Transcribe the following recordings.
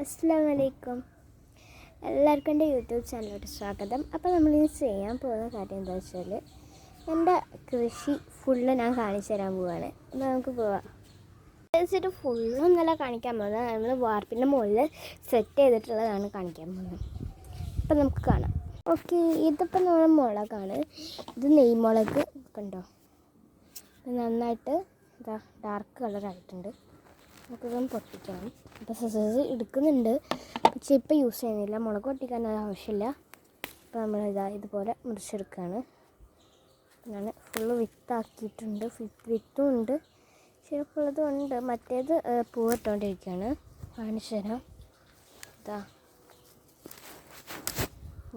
അസ്സലാമു അലൈക്കും. എല്ലാവർക്കും എൻ്റെ യൂട്യൂബ് ചാനലിലോട്ട് സ്വാഗതം. അപ്പോൾ നമ്മളിന്ന് ചെയ്യാൻ പോകുന്ന കാര്യം എന്താ വെച്ചാൽ, എൻ്റെ കൃഷി ഫുള്ള് ഞാൻ കാണിച്ചു തരാൻ പോവുകയാണ്. അപ്പോൾ നമുക്ക് പോവാം. വെച്ചിട്ട് ഫുള്ളൊന്നല്ല കാണിക്കാൻ പോകുന്നത്, നമ്മൾ വാർപ്പിൻ്റെ മുകളിൽ സെറ്റ് ചെയ്തിട്ടുള്ളതാണ് കാണിക്കാൻ പോകുന്നത്. അപ്പോൾ നമുക്ക് കാണാം. ഓക്കെ, ഇതിപ്പോൾ നമ്മൾ മുളകാണ്. ഇത് നെയ്മുളക് കണ്ടോ, നന്നായിട്ട് ഇതാ ഡാർക്ക് കളറായിട്ടുണ്ട്. നമുക്കിതൊന്ന് പൊട്ടിക്കണം. അപ്പോൾ സസേഴ്സ് എടുക്കുന്നുണ്ട്, പക്ഷേ ഇപ്പോൾ യൂസ് ചെയ്യുന്നില്ല. മുളക് പൊട്ടിക്കാൻ ആവശ്യമില്ല. അപ്പോൾ നമ്മളിതാ ഇതുപോലെ മുറിച്ചെടുക്കുകയാണ്. ഞാൻ ഫുള്ള് വിത്താക്കിയിട്ടുണ്ട്. വിത്തും ഉണ്ട്, ശരിക്കുള്ളതും ഉണ്ട്. മറ്റേത് പൂവിട്ടുകൊണ്ടിരിക്കുകയാണ്. കാണിച്ചു തരാം. ഇതാ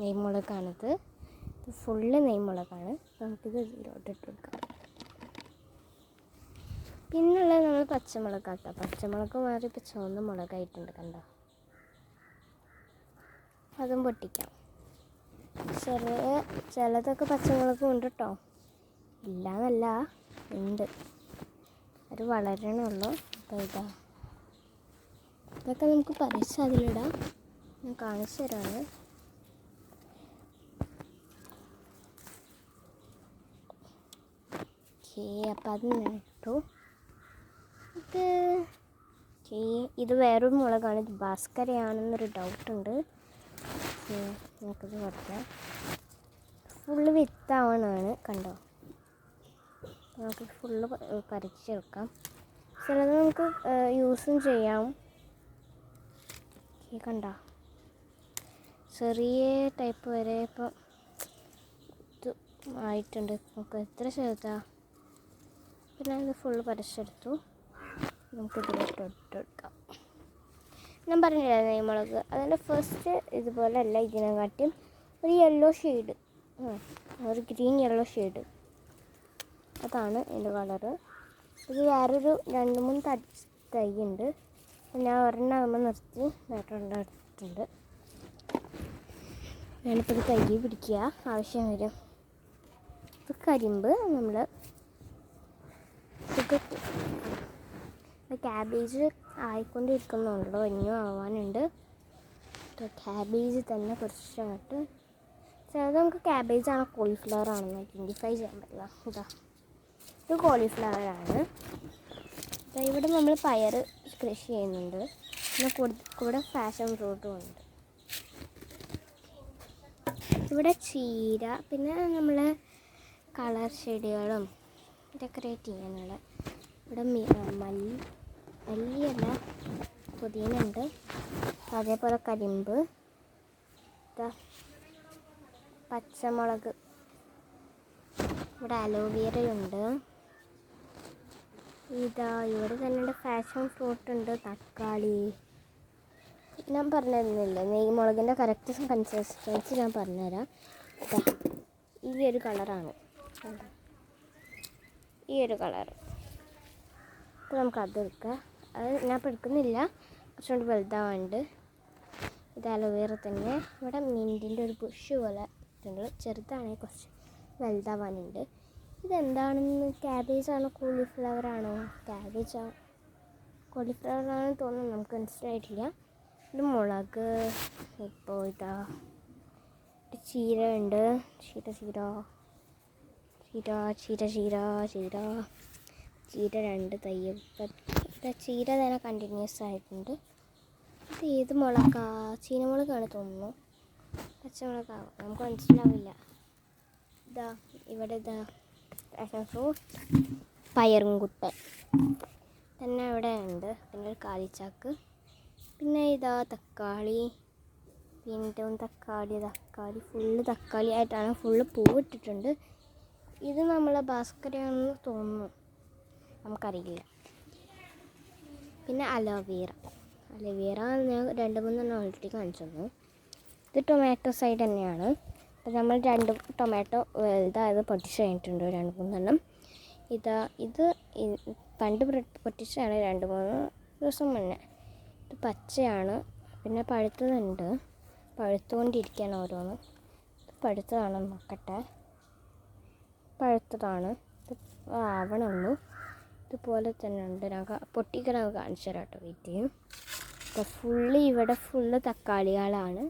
നെയ്മുളകാണിത്. ഇത് ഫുള്ള് നെയ്മുളകാണ്. നമുക്കിത് ഇതിലോട്ട് ഇട്ട് കൊടുക്കാം. പിന്നുള്ളത് നമ്മൾ പച്ചമുളകാക്കാം. പച്ചമുളക് മാറി ഇപ്പോൾ ചുവന്ന മുളകായിട്ടുണ്ട്, കണ്ടോ. അതും പൊട്ടിക്കാം. ചിലതൊക്കെ പച്ചമുളകും ഉണ്ട് കേട്ടോ, ഇല്ലയെന്നല്ല, ഉണ്ട്. അത് വളരണുള്ളൂ. അപ്പോൾ ഇതൊക്കെ നമുക്ക് പറിച്ച് അതിലിടാം. ഞാൻ കാണിച്ചു തരാണ്. ഓക്കേ, അപ്പം അത് ഇട്ടു. ഇത് വേറൊരു മുളകാണ്. ഇത് ഭാസ്കരയാണെന്നൊരു ഡൗട്ടുണ്ട്. നമുക്കിത് കൊടുക്കാം. ഫുള്ള് വിത്താവണമാണ്, കണ്ടോ. നമുക്ക് ഫുള്ള് പറിച്ചെടുക്കാം. ചിലത് നമുക്ക് യൂസും ചെയ്യാം. കണ്ടോ, ചെറിയ ടൈപ്പ് വരെ ഇപ്പം ഇത് ആയിട്ടുണ്ട്. നമുക്ക് എത്ര ചെറുതാ. പിന്നെ ഇത് ഫുള്ള് പറിച്ചെടുത്തു. നമുക്കിതിലോട്ട് ഇട്ടെടുക്കാം. ഞാൻ പറഞ്ഞില്ല നെയ്മുളക്, അതിൻ്റെ ഫസ്റ്റ് ഇതുപോലെ അല്ല, ഇതിനെക്കാട്ടിയും ഒരു യെല്ലോ ഷെയ്ഡ്, ഒരു ഗ്രീൻ യെല്ലോ ഷെയ്ഡ്, അതാണ് എൻ്റെ കളറ്. ഇത് വേറൊരു 2-3 തൈ ഉണ്ട്. ഞാൻ ഒരെണ്ണം ആകുമ്പോൾ നിർത്തി വേറൊരെണ്ണം എടുത്തിട്ടുണ്ട്. ഞാനിപ്പോൾ ഇത് തൈ പിടിക്കുക ആവശ്യം വരും. ഇത് കരിമ്പ് നമ്മൾ ക്യാബേജ് ആയിക്കൊണ്ടിരിക്കുന്നുണ്ടോ, ഇനിയും ആവാനുണ്ട്. ക്യാബേജ് തന്നെ കുറച്ചങ്ങോട്ട്. ചിലത് നമുക്ക് ക്യാബേജാണോ കോളിഫ്ലവർ ആണെന്ന് ഐഡൻറ്റിഫൈ ചെയ്യാൻ പറ്റില്ല. ഇത് കോളിഫ്ലവറാണ്. ഇവിടെ നമ്മൾ പയർ കൃഷി ചെയ്യുന്നുണ്ട്. പിന്നെ കൂടെ ഫാഷൻ ഫ്രൂട്ടും ഉണ്ട്. ഇവിടെ ചീര, പിന്നെ നമ്മൾ കളർ ചെടികളും ഡെക്കറേറ്റ് ചെയ്യാനുള്ള ഇവിടെ മല്ലിയല്ല, പുതിന ഉണ്ട്. അതേപോലെ കരിമ്പ്, പച്ചമുളക്, ഇവിടെ അലോവേരയുണ്ട്. ഇവിടെ തന്നെ ഫാഷൻ ഫ്രൂട്ട് ഉണ്ട്, തക്കാളി. ഞാൻ പറഞ്ഞിരുന്നില്ലേ നെയ്മുളകിൻ്റെ കറക്റ്റ് കൺസിസ്റ്റൻസി ഞാൻ പറഞ്ഞുതരാം. ഈ ഒരു കളറാണ്, ഈ ഒരു കളറ്. അപ്പോൾ നമുക്കത് എടുക്കാം. അത് ഞാൻ ഇപ്പോൾ എടുക്കുന്നില്ല, കുറച്ചുകൊണ്ട് വലുതാവാണ്ട്. ഇത് അലോവേറ തന്നെ. ഇവിടെ മിൻറ്റിൻ്റെ ഒരു ബുഷ് പോലെ ഇട്ടുണ്ട്, ചെറുതാണെങ്കിൽ കുറച്ച് വലുതാവാനുണ്ട്. ഇതെന്താണെന്ന്, ക്യാബേജാണോ കോളിഫ്ലവറാണോ? കോളിഫ്ലവറാണെന്ന് തോന്നുന്നു, നമുക്ക് മനസ്സിലായിട്ടില്ല. ഇത് മുളക്. ഇപ്പോൾ ചീര ഉണ്ട്. ചീര 2 തൈ. ചീര തന്നെ കണ്ടിന്യൂസ് ആയിട്ടുണ്ട്. ഇത് ഏത് മുളകാ? ചീനമുളകാണ് തോന്നുന്നു, പച്ചമുളകാവും, നമുക്ക് മനസ്സിലാവില്ല. ഇവിടെ പയറും കുട്ടൻ തന്നെ ഇവിടെ ഉണ്ട്. പിന്നെ ഒരു കാലിച്ചാക്ക്. പിന്നെ തക്കാളി, വീണ്ടും തക്കാളി ഫുള്ള് തക്കാളി ആയിട്ടാണ്, ഫുള്ള് പൂവിട്ടിട്ടുണ്ട്. ഇത് നമ്മളെ ഭാസ്കരയാണെന്ന് തോന്നുന്നു, നമുക്കറിയില്ല. പിന്നെ അലോവേറ ഞാൻ 2-3 ഓൾറെഡി കാണിച്ചു തന്നു. ഇത് ടൊമാറ്റോ സൈഡ് തന്നെയാണ്. അപ്പോൾ നമ്മൾ 2 ടൊമാറ്റോ വലുതായത് പൊട്ടിച്ച് കഴിഞ്ഞിട്ടുണ്ട്, 2-3. ഇത് പണ്ട് പൊട്ടിച്ചാണ് 2-3 ദിവസം മുന്നേ. ഇത് പച്ചയാണ്. പിന്നെ പഴുത്തതുണ്ട്, പഴുത്തുകൊണ്ടിരിക്കുകയാണ് ഓരോന്ന്. ഇത് പഴുത്തതാണ്, നോക്കട്ടെ. പഴുത്തതാണ്, ഇത് ആവണുള്ളൂ. ഇതുപോലെ തന്നെ ഉണ്ട്. ഞാൻ പൊട്ടിക്കാൻ കാണിച്ചു തരാം കേട്ടോ, വെയിറ്റ് ചെയ്യും. അപ്പോൾ ഫുള്ള് ഇവിടെ ഫുള്ള് തക്കാളികളാണ്.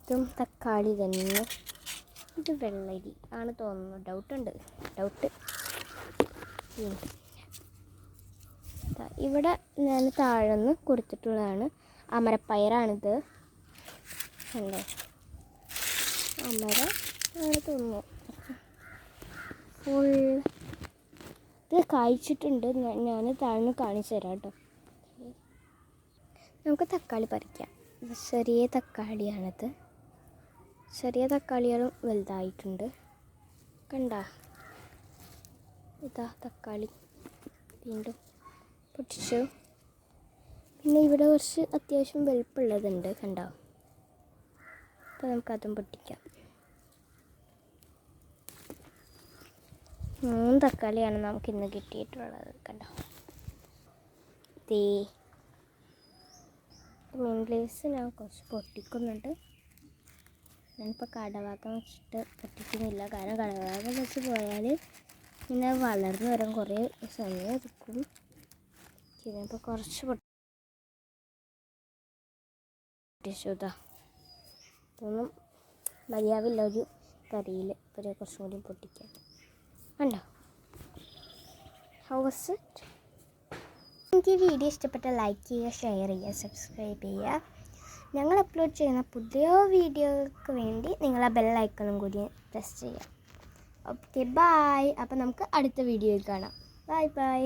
ഇതും തക്കാളി തന്നെ. ഇത് വെള്ളരി ആണ് തോന്നുന്നു, ഡൗട്ട്. ഇവിടെ ഞാൻ താഴെ നിന്ന് കൊടുത്തിട്ടുള്ളതാണ്. അമരപ്പയറാണിത്. കണ്ടോ, അമര ആണ് തോന്നുന്നു. ഫുൾ ഇത് കായ്ച്ചിട്ടുണ്ട്. ഞാൻ താഴ്ന്ന് കാണിച്ചു തരാം കേട്ടോ. നമുക്ക് തക്കാളി പറിക്കാം. ചെറിയ തക്കാളിയാണിത്. ചെറിയ തക്കാളികളും വലുതായിട്ടുണ്ട്. കണ്ട, ഇതാ തക്കാളി വീണ്ടും പൊട്ടിച്ചു. പിന്നെ ഇവിടെ കുറച്ച് അത്യാവശ്യം വലുപ്പമുള്ളതുണ്ട്, കണ്ടോ. അപ്പോൾ നമുക്കതും പൊട്ടിക്കാം. 3 തക്കാളിയാണ് നമുക്കിന്ന് കിട്ടിയിട്ടുള്ളത്, കണ്ടോ. മെയിൻ ലീവ്സ് ഞാൻ കുറച്ച് പൊട്ടിക്കുന്നുണ്ട്. ഞാനിപ്പോൾ കടഭാഗം വെച്ചിട്ട് പൊട്ടിക്കുന്നില്ല, കാരണം കടഭാഗം വെച്ച് പോയാൽ പിന്നെ വളർന്നു വരാൻ കുറേ സമയം എടുക്കും. ഇതിപ്പോൾ കുറച്ച് പൊട്ടിച്ചുതാ. ഇതൊന്നും മതിയാവില്ല ഒരു കറിയിൽ. ഇപ്പോൾ കുറച്ചും കൂടി പൊട്ടിക്കാം. കണ്ടോ, ഹൗ വാസ് ഇറ്റ്? എനിക്ക് ഈ വീഡിയോ ഇഷ്ടപ്പെട്ട ലൈക്ക് ചെയ്യുക, ഷെയർ ചെയ്യുക, സബ്സ്ക്രൈബ് ചെയ്യുക. ഞങ്ങൾ അപ്ലോഡ് ചെയ്യുന്ന പുതിയ വീഡിയോകൾക്ക് വേണ്ടി നിങ്ങൾ ആ ബെൽ ഐക്കണും കൂടി പ്രസ് ചെയ്യുക. Okay, bye. അപ്പോൾ നമുക്ക് അടുത്ത വീഡിയോയിൽ കാണാം. ബൈ.